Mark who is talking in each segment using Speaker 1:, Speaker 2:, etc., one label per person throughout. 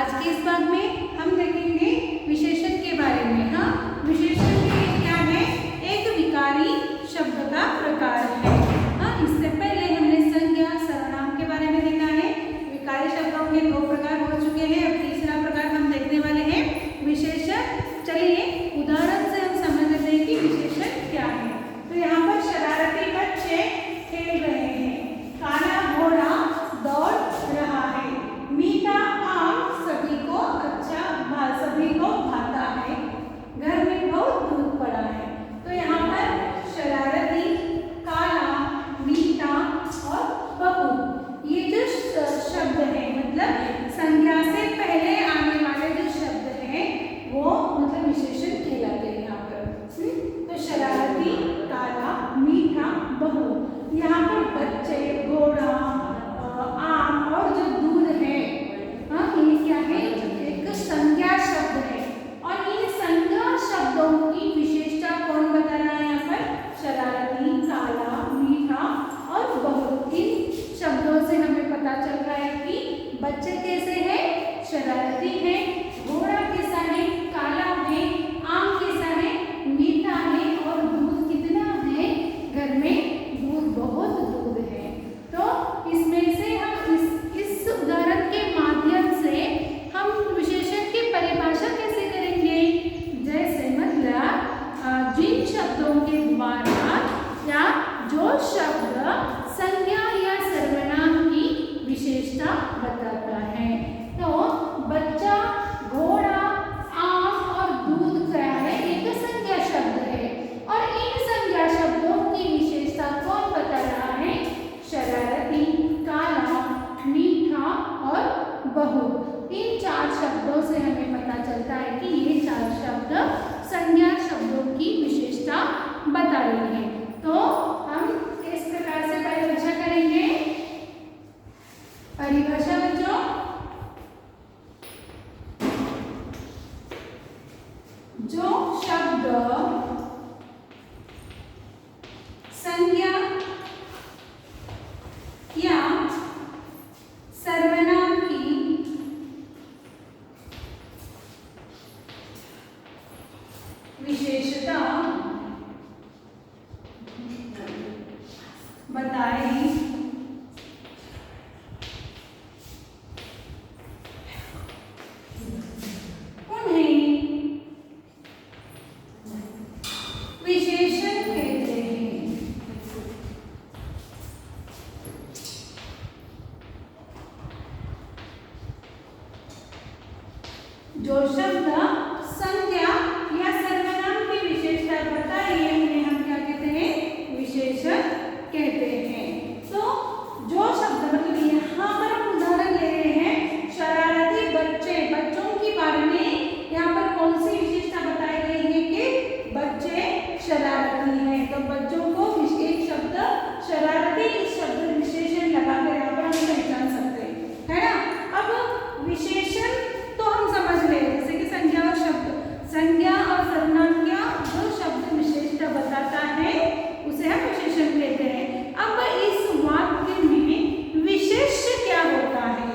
Speaker 1: आज के इस भाग में हम देखेंगे विशेषण के बारे में। हाँ, विशेषण क्या है? एक विकारी शब्द का प्रकार है। हाँ, इससे पहले हमने संज्ञा सर्वनाम के बारे में देखा है। विकारी शब्दों के दो प्रकार हो चुके हैं, अब तीसरा प्रकार हम देखने वाले हैं विशेषण। चलिए उदाहरण से हम समझ लेते हैं कि विशेषण क्या है। तो यहाँ पर शरारती बच्चे खेल रहे हैं, काला घोड़ा दौड़ रहा है, मीठा आम सभी को भाता है, घर में बहुत दूध पड़ा है। तो यहाँ पर शरारती, काला, मीठा और बहुत, ये जो शब्द है मतलब संज्ञा से पहले आने वाले जो शब्द हैं वो मतलब विशेषण कहलाते हैं यहाँ पर। तो शरारती, काला, मीठा, बहुत, यहाँ पर बच्चे, घोड़ा, आम और जो दूध है, हाँ ये क्या है? एक संज्ञा शब्द है। और इन संज्ञा शब्दों की विशेषता कौन बता रहा है यहाँ पर? शरारती, काला, मीठा और बहुत। इन शब्दों से हमें पता चल रहा है कि बच्चे कैसे हैं? शरारती हैं, घोड़ा कैसा है? काला है, आम कैसा है? मीठा है और दूध कितना है? घर में दूध, बहुत दूध है। तो इसमें से हम इस उदाहरण के माध्यम से हम विशेषण की परिभाषा कैसे करेंगे? जैसे मतलब जिन शब्दों के द्वारा या जो शब्द संज्ञा या सर्वनाम की विशेषता बताता है। तो बच्चा, घोड़ा, आम और दूध क्या है? एक संज्ञा शब्द है। और इन संज्ञा शब्दों की विशेषता कौन बता रहा है? शरारती, काला, मीठा और बहुत। इन चार शब्दों से हमें पता चलता है कि ये चार शब्द संज्ञा शब्दों की विशेषता बता रही है। तो हम इस प्रकार से परिभाषा करेंगे। परिभाषा बच्चों, जो शब्द संज्ञा या सर्वनाम की विशेषता बताए उन्हें विशेषण कहते हैं। जो शब्द संज्ञा या सर्वनाम की विशेषता बताई है उन्हें हम क्या कहते हैं? विशेषण कहते हैं। तो जो शब्द मतलब यहाँ पर हम उदाहरण ले रहे हैं शरारती बच्चे, बच्चों के बारे में यहाँ पर कौन सी विशेषता बताई गई है कि बच्चे शरारती हैं। तो बच्चों को एक शब्द शरारती, इस शब्द विशेषण लगाकर यहाँ पर हम पहचान सकते हैं, है ना। अब विशेषण तो हम समझ गए, जैसे कि संज्ञा और शब्द, संज्ञा और सर्वनाम क्या जो शब्द विशेषता बताता है उसे हम विशेषण कहते हैं। अब इस वाक्य में विशेष्य क्या होता है?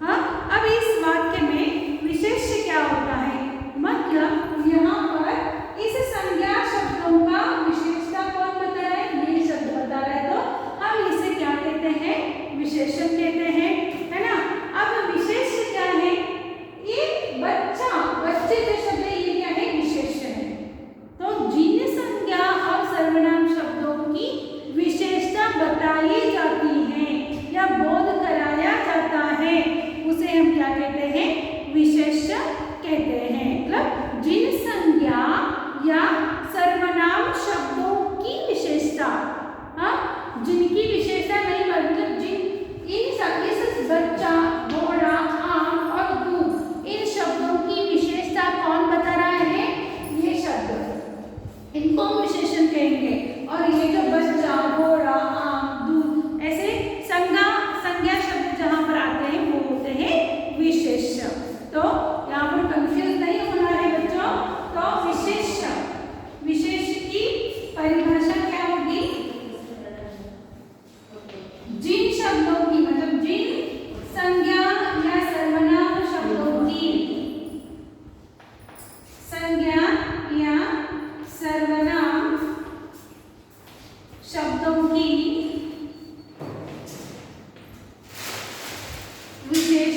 Speaker 1: हाँ, अब इस वाक्य में विशेष्य क्या होता है? मतलब यहाँ पर इस संज्ञा शब्दों का विशेषता कौन बता रहा है? ये शब्द बता रहा है, तो हम इसे क्या कहते हैं? विशेषण कहते हैं, है ना। अब विशेष्य क्या है? एक बच्चा, बच्चे जो शब्द है ये क्या है? विशेषण है। तो जिन संज्ञा और सर्वनाम शब्दों की विशेषता बताई जाती है या बोध कराया जाता है उसे हम क्या कहते हैं? विशेष्य कहते हैं। मतलब जिन संज्ञा या सर्वनाम शब्दों की विशेषता, हाँ जिनकी विशेषता नहीं मतलब जिन इस बच्चा, घोड़ा, आम और दूध, इन शब्दों की विशेषता कौन बता रहा है? ये शब्द, इनको हम विशेषण कहेंगे। और ये जो बच्चा, घोड़ा, आम, दूध ऐसे संज्ञा शब्द जहाँ पर आते हैं वो होते हैं विशेष्य। तो यहाँ पर कंफ्यूज नहीं होना है बच्चों। तो विशेष की परिभाषा क्या होगी? जिन शब्दों की मतलब जिन संज्ञा या सर्वनाम शब्दों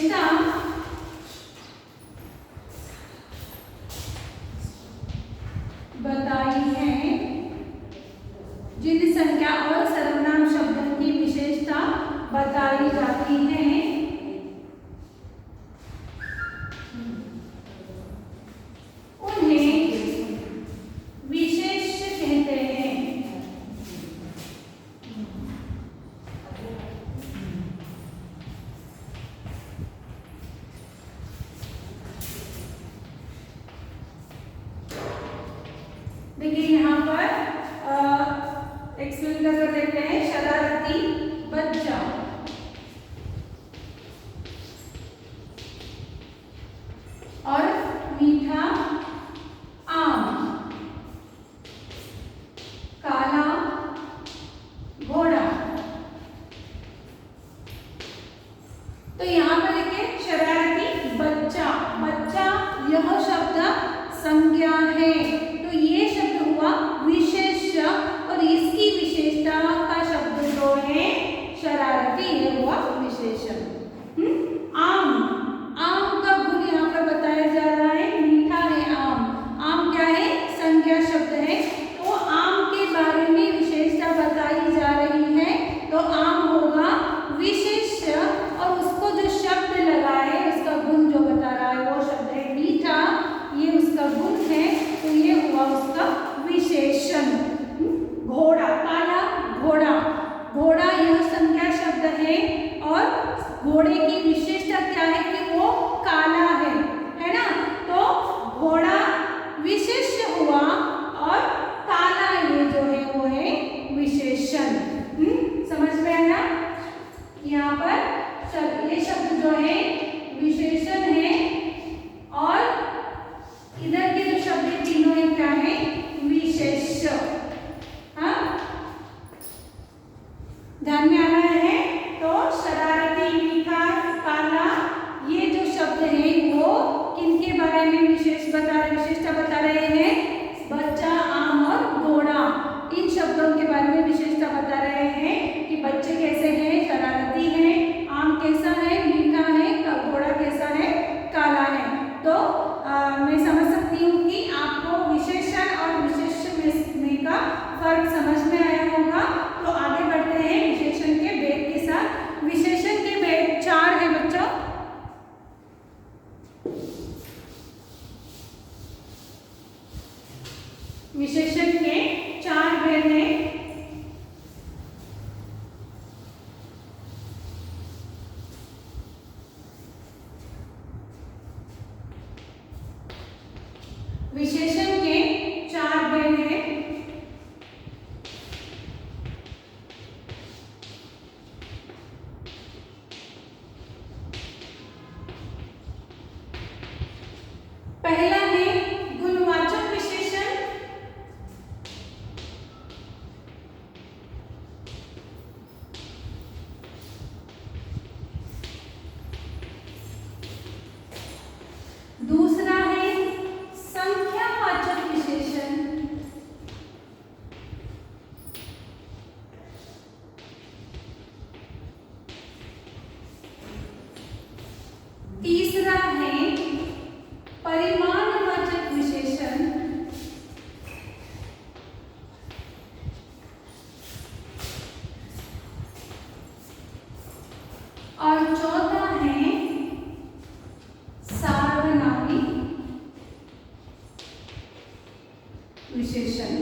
Speaker 1: विशेषता बताई है, जिन संज्ञा और सर्वनाम शब्दों की विशेषता बताई जाती है उन्हें विशेष कहते हैं। देखिए यहाँ पर एक्सप्लेन कर देते हैं। शरारती बच्चा, और मीठा आम, काला घोड़ा। तो यहाँ पर देखिए शरारती बच्चा, बच्चा यह शब्द संज्ञा है, तो ये शब्द हुआ विशेष, और इसकी विशेषता का शब्द जो है शरारती, ये हुआ विशेषण। आम, आम का गुण यहाँ पर बताया जा रहा है, मीठा है आम, आम क्या है संज्ञा शब्द है, तो आम के बारे में विशेषता बताई जा रही है, तो आम होगा विशेष, और उसको जो शब्द लगा है उसका गुण जो बता रहा है वो शब्द है मीठा, ये उसका गुण है, तो ये हुआ उसका विशेषण। घोड़ा, काला घोड़ा, घोड़ा यह संज्ञा शब्द है, और घोड़े की विशेषता क्या है कि वो काला है ना, तो घोड़ा विशेष हुआ और काला ये जो है वो है विशेषण। समझ में आया? यहाँ पर ये शब्द जो है विशेषण है, और इधर के जो शब्द तीनों है क्या है विशेष। हाँ, ध्यान में आ रहा है? तो शरारती, मीठा, काला, ये जो शब्द है वो किनके बारे में विशेषता बता रहे हैं? बच्चा, आम और घोड़ा, इन शब्दों के बारे में विशेषता बता रहे हैं कि बच्चे कैसे हैं, शरारती हैं, आम कैसा है, मीठा है, घोड़ा कैसा है, काला है। तो मैं समझ सकती हूँ कि आपको विशेषण और विशेष में का फर्क समझ में आया होगा। तो आगे बढ़ते हैं विशेषण के भेद के साथ। विशेषण के भेद 4 है बच्चों। विशेषण के 4 भेद हैं। विशेषण के 4 भेद हैं। पहला है गुणवाचक विशेषण, दूसरा है संख्यावाचक विशेषण, तीसरा है परिमाणवाचक विशेषण, और चौथा है सार्वनामी विशेषण।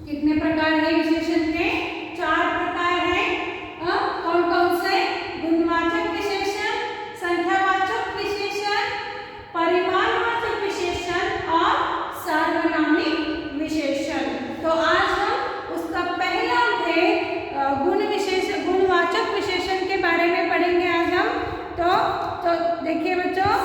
Speaker 1: कितने प्रकार है विशेषण के? 4 प्रकार है। कौन कौन से? गुणवाचक विशेषण, संख्यावाचक विशेषण, परिमाणवाचक विशेषण और सार्वनामी विशेषण। तो आज हम उसका पहला भेद गुणवाचक विशेषण के बारे में पढ़ेंगे आज हम। तो देखिए बच्चों,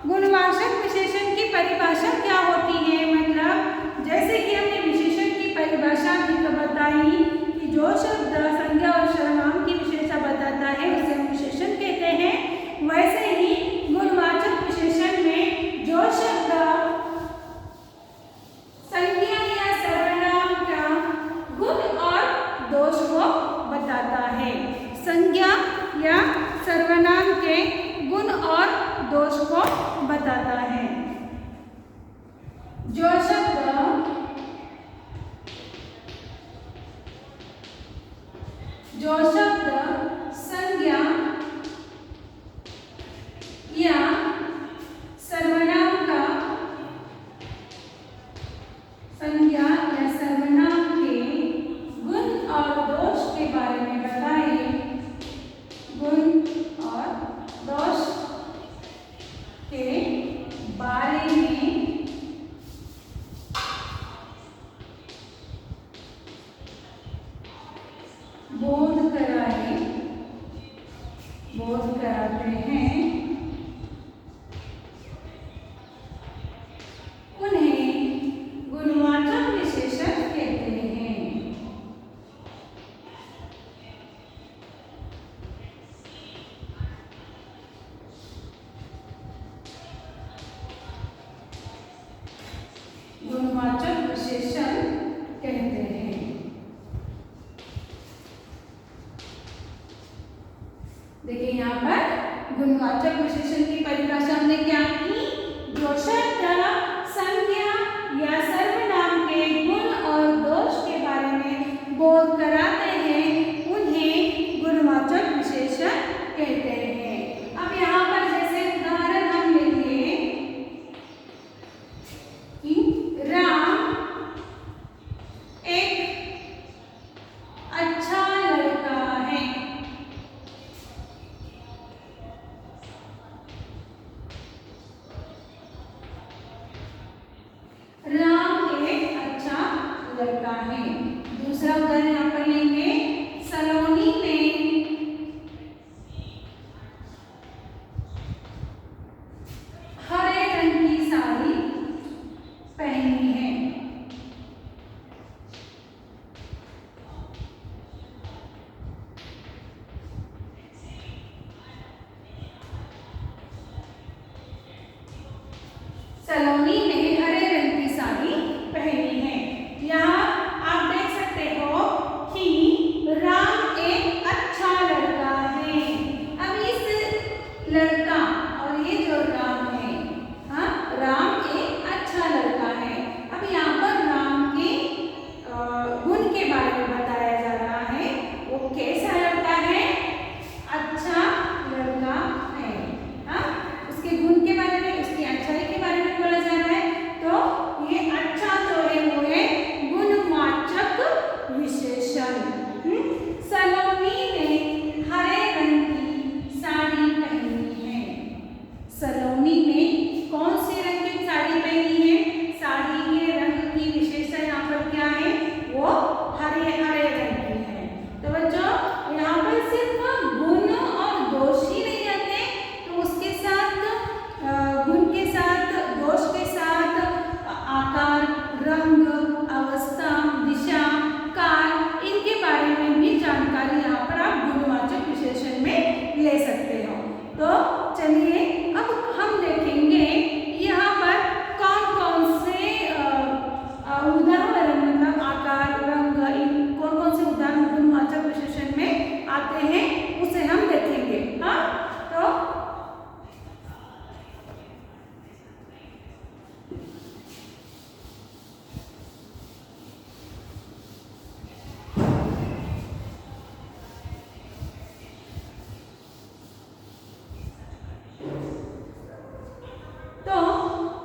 Speaker 1: गुणवाचक विशेषण की परिभाषा क्या होती है, मतलब जैसे कि हमने विशेषण की परिभाषा भी बताई कि जो शब्द संज्ञा और सर्वनाम की विशेषता बताता है उसे हम विशेषण कहते हैं, वैसे ही गुणवाचक विशेषण में जो शब्द संज्ञा या सर्वनाम का गुण और संज्ञा या सर्वनाम के गुण और दोष को बताता है। जो शब्द संज्ञा या सर्वनाम का संज्ञा या सर्वनाम के गुण और दोष के बारे में बताइए। गुण और दोष के बारे में बोध कराते हैं। उन्हें गुणवाचक विशेषण कहते हैं। गुणवाचक विशेषण कहते हैं। देखिए यहाँ पर गुणवाचक विशेषण की परिभाषा हमने क्या की। जो शब्द संज्ञा या सर्वनाम के गुण और दोष के बारे में बोध कराते हैं उन्हें गुणवाचक विशेषण कहते हैं। अब यहाँ पर जैसे उदाहरण हम लेंगे कि राम एक अच्छा लड़का है। राम एक अच्छा लड़का है। दूसरा उदाहरण यहाँ पर लेंगे, सलोनी ने हरे रंग की साड़ी पहनी है। सलोनी ने हरे रंग की साड़ी पहनी है। यहाँ आप देख सकते हो कि राम एक अच्छा लड़का है। अब इस लड़का और ये जो राम है, हाँ, राम एक अच्छा लड़का है। अब यहाँ पर राम के गुण के बारे में बताया जा रहा है। वो कैसा लड़का है? अच्छा लड़का है। हाँ, उसके गुण के बारे में, उसकी अच्छाई के बारे में बोला जा रहा है। तो ये अच्छा जो है वो है गुणवाचक विशेषण। सलोनी ने हरे रंग की साड़ी पहनी है। सलोनी ने कौन से रंग की साड़ी पहनी है? साड़ी के रंग की विशेषता यहाँ पर क्या है? वो हरे हरे रंग की है। तो बच्चों यहाँ पर सिर्फ गुण और दोष ही नहीं आते, तो उसके साथ गुण के साथ, दोष के साथ आकार, रंग, अवस्था, दिशा, काल, इनके बारे में भी जानकारी यहाँ पर आप गुणवाचक विशेषण में ले सकते हो। तो चलिए अब हम देखेंगे यहाँ पर कौन कौन से उदाहरण, मतलब आकार, रंग, इन कौन कौन से उदाहरण गुणवाचक विशेषण में आते हैं उसे हम देखेंगे। हाँ, तो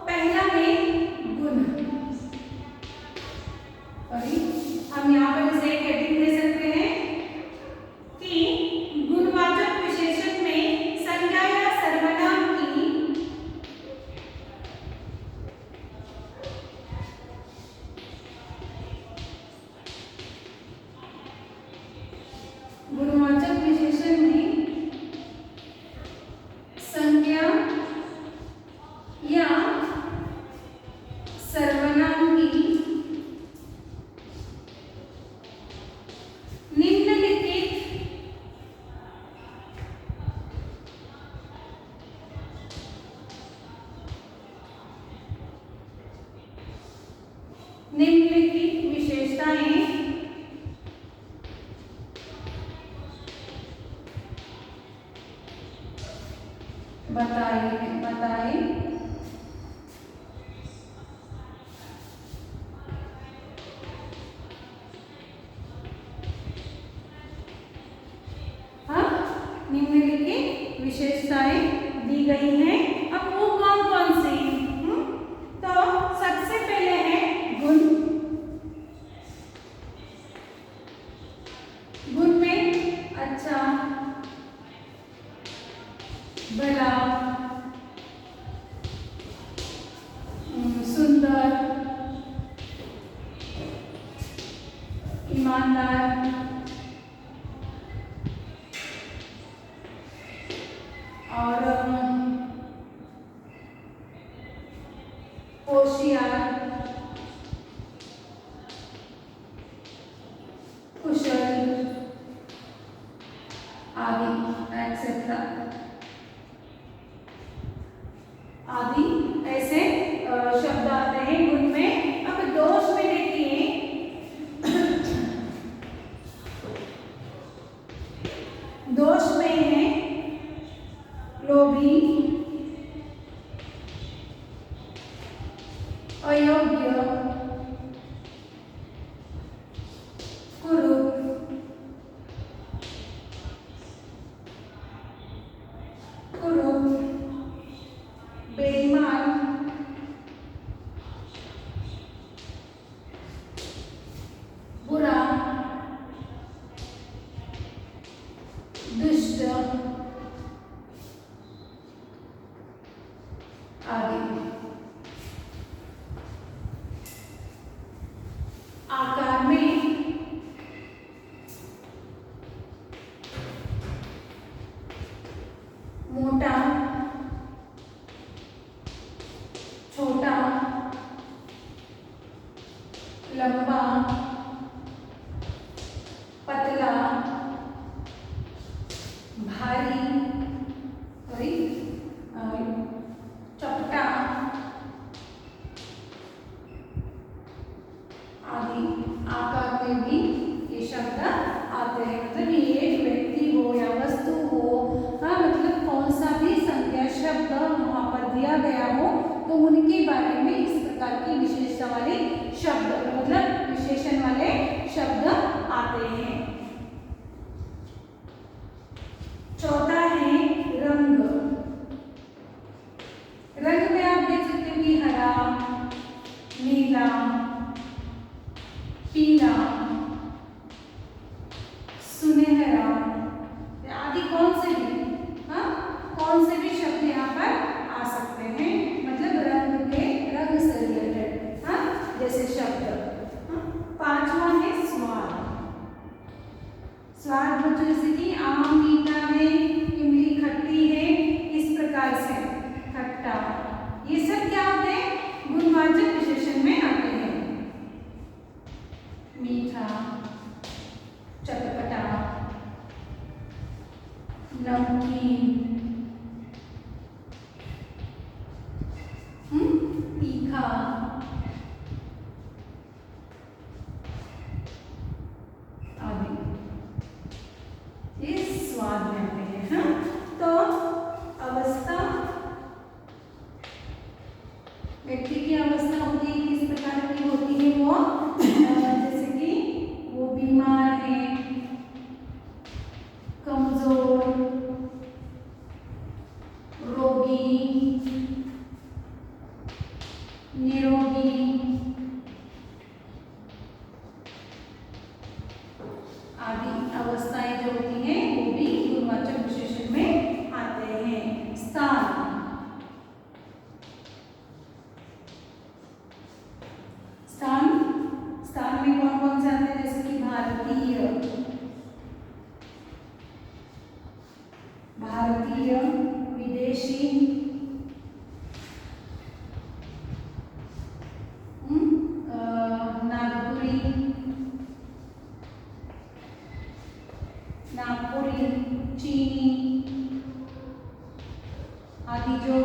Speaker 1: पहला है गुण। हम यहाँ पर इसे हेडिंग दे सकते हैं कि गुणवाचक विशेषण में संज्ञा या सर्वनाम की गुणवाचक विशेषण में संज्ञा या सर्वनाम की निम्नलिखित विशेषताएं बताई है, बताई निम्नलिखित विशेषताएं दी गई हैं। अब वो कौन कौन सी हैं? तो सबसे पहले है गुण। गुण में अच्छा, भला, सुंदर, ईमानदार और होशियार, कुशल आदि एक्सेट्रा आदि ऐसे शब्द आते हैं गुण में। अब दोष में देखिए, दोष में है लोभी, अयोग्य, कुरूप, बेईमान, बुरा, दुष्ट आदि। आकार में मोटा, छोटा, लंबा, पतला, भारी, चपटा आदि। आकार में भी ये शब्द आते हैं। मतलब ये एक व्यक्ति हो या वस्तु हो, हाँ, मतलब कौन सा भी संज्ञा शब्द वहां पर दिया गया हो तो उनके बारे में इस प्रकार की विशेषता वाले शब्द, मतलब विशेषण वाले शब्द आते हैं। चौथा है रंग। रंग में आप देख सकते हो कि हरा, नीला, पीला, सुनहरा आदि कौन से भी, हाँ, कौन से भी शब्द यहाँ पर आ सकते हैं। मतलब रंग के, रंग से रिलेटेड, हाँ, जैसे शब्द। पांचवा है स्वाद। स्वाद बच्चों जैसे कि आम मीठा है, इमली खट्टी है, इस प्रकार से खट्टा, ये सब क्या होते हैं? गुणवाचक विशेषण में आते हैं। मीठा, चटपटा, नमकीन, तीखा आदि, ये स्वाद में आते हैं। हाँ, तो अवस्था, व्यक्ति की अवस्था होती है, किस प्रकार की होती है वो, जैसे कि वो बीमार है, कमजोर, रोगी, निरोगी आदि अवस्थाएं जो होती हैं वो भी गुणवाचक विशेषण में आते हैं। स्थान, स्थान, स्थान में कौन कौन से आते हैं? जैसे कि भारतीय, भारतीय, विदेशी, नागपुरी, नागपुरी, चीनी आदि जो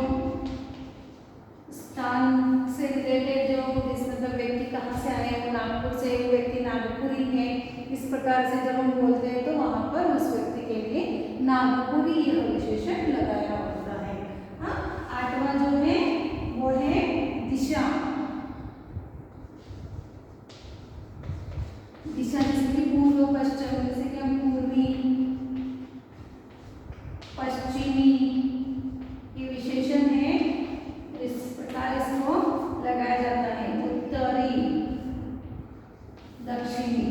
Speaker 1: स्थान से रिलेटेड, जो जिस मतलब व्यक्ति कहाँ से आए, वो नागपुर से, वो व्यक्ति नागपुरी है, इस प्रकार से जब हम बोलते हैं तो वहाँ पर उस व्यक्ति के लिए नागपुरी यह विशेषण लगाया होता है। 4वां जो है वो है दिशा। दिशा जैसे कि पूर्व पश्चिम, जैसे कि हम पूर्वी पश्चिमी ये विशेषण है, इस प्रकार इसको लगाया जाता है। उत्तरी दक्षिणी,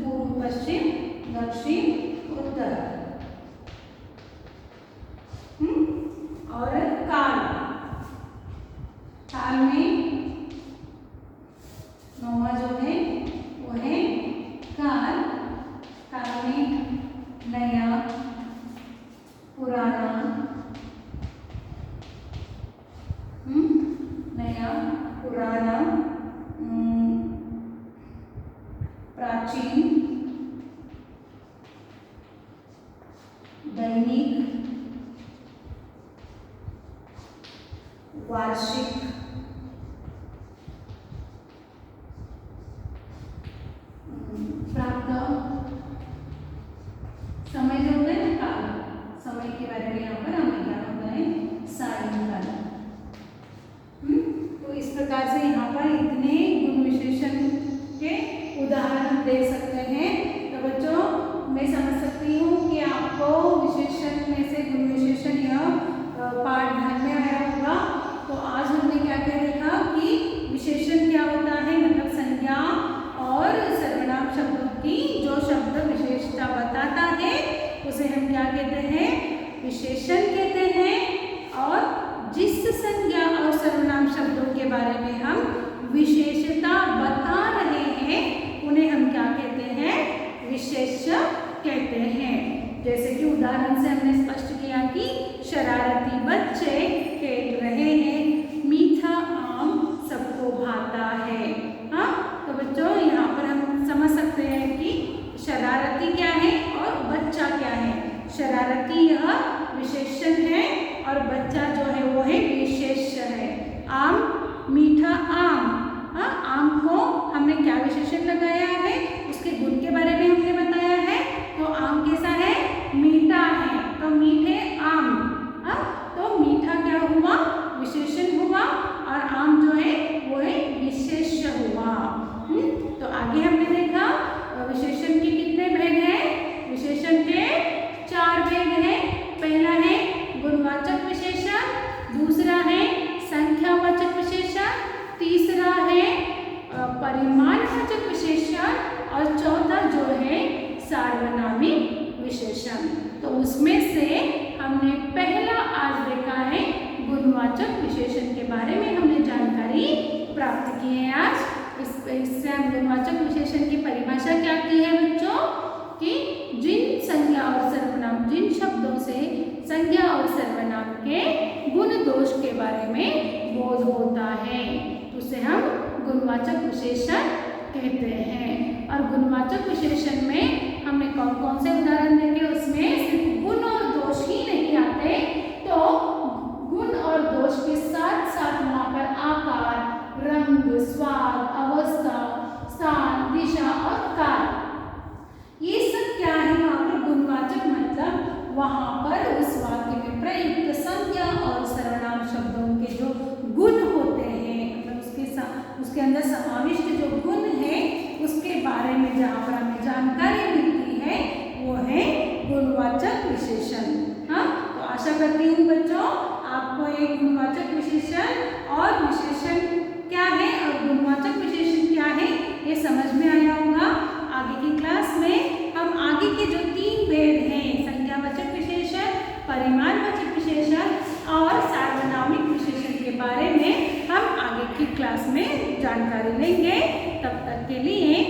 Speaker 1: पूर्व पश्चिम दक्षिण उत्तर। और काल, काल में 9वां जो है वो है काल। काल में नया पुराना, नया पुराना, प्राचीन, दैनिक, वार्षिक, प्राप्त। समय जो होता है ना काल, समय के बारे में यहाँ पर हमें क्या होता है सायंकाल। तो इस प्रकार से यहाँ पर इतने गुण विशेषण के उदाहरण दे सकते हैं। तो बच्चों मैं समझ सकती हूँ कि आपको विशेषण में से गुण विशेषण यह पाठ ध्यान में आया होगा। तो आज हमने क्या क्या देखा कि विशेषण क्या होता है, मतलब संज्ञा और सर्वनाम शब्दों की जो शब्द विशेषता बताता है उसे हम क्या कहते हैं, विशेषण कहते हैं। और जिस संज्ञा और सर्वनाम शब्दों के बारे में हम विशेषता बता रहे हैं उन्हें हम क्या कहते हैं, विशेष्य कहते हैं। जैसे कि उदाहरण से हमने स्पष्ट किया कि शरारती बच्चे खेल रहे हैं, मीठा आम सबको भाता है। हाँ, तो बच्चों यहाँ पर हम समझ सकते हैं कि शरारती क्या है और बच्चा क्या है। शरारती यह विशेषण है और बच्चा जो है वो है विशेष्य है। आम, मीठा आम। हाँ, आम को हमने क्या विशेषण लगाया है, उसके गुण के बारे में हमने बताया है। तो आम कैसा है, मीठा है, तो मीठे आम। हाँ, तो मीठा क्या हुआ, विशेषण हुआ, और आम जो है वो है विशेष्य हुआ। तो आगे हमने देखा विशेषण के कितने भेद हैं, विशेषण के 4 भेद हैं। पहला है गुणवाचक विशेषण, दूसरा है संख्यावाचक विशेषण, तीसरा है परिमाणवाचक विशेषण, और चौथा जो है सार्वनामिक विशेषण। तो उसमें से हमने पहला आज देखा है गुणवाचक विशेषण के बारे में हमने जानकारी प्राप्त की है आज। इससे हम गुणवाचक विशेषण की परिभाषा क्या की है बच्चों, कि जिन संज्ञा और सर्वनाम, जिन शब्दों से संज्ञा और सर्वनाम के गुण दोष के बारे में बोध होता है उसे हम गुणवाचक विशेषण कहते हैं। और गुणवाचक विशेषण में हमने कौन कौन से उदाहरण देखे, उसमें सिर्फ गुण और दोष ही नहीं आते, तो गुण और दोष के साथ साथ वहाँ पर आकार, रंग, स्वाद, अवस्था, स्थान, दिशा और काल, ये सब क्या है वहाँ पर गुणवाचक, मतलब वहाँ पर उस वाक्य में प्रयुक्त संज्ञा और सर्वनाम शब्दों के जो गुण होते हैं, मतलब उसके अंदर समाविष्ट जो गुण है उसके बारे में जहाँ पर हमें जानकारी मिलती है वो है गुणवाचक विशेषण। हाँ, तो आशा करती हूँ बच्चों आपको एक गुणवाचक विशेषण और विशेषण क्या है और गुणवाचक विशेषण क्या है ये समझ में आया होगा। आगे की क्लास में हम आगे के जो 3 भेद हैं, संज्ञावाचक विशेषण, परिमाणवाचक विशेषण और सार्वनामिक विशेषण के बारे में हम आगे की क्लास में जानकारी लेंगे। तब तक के लिए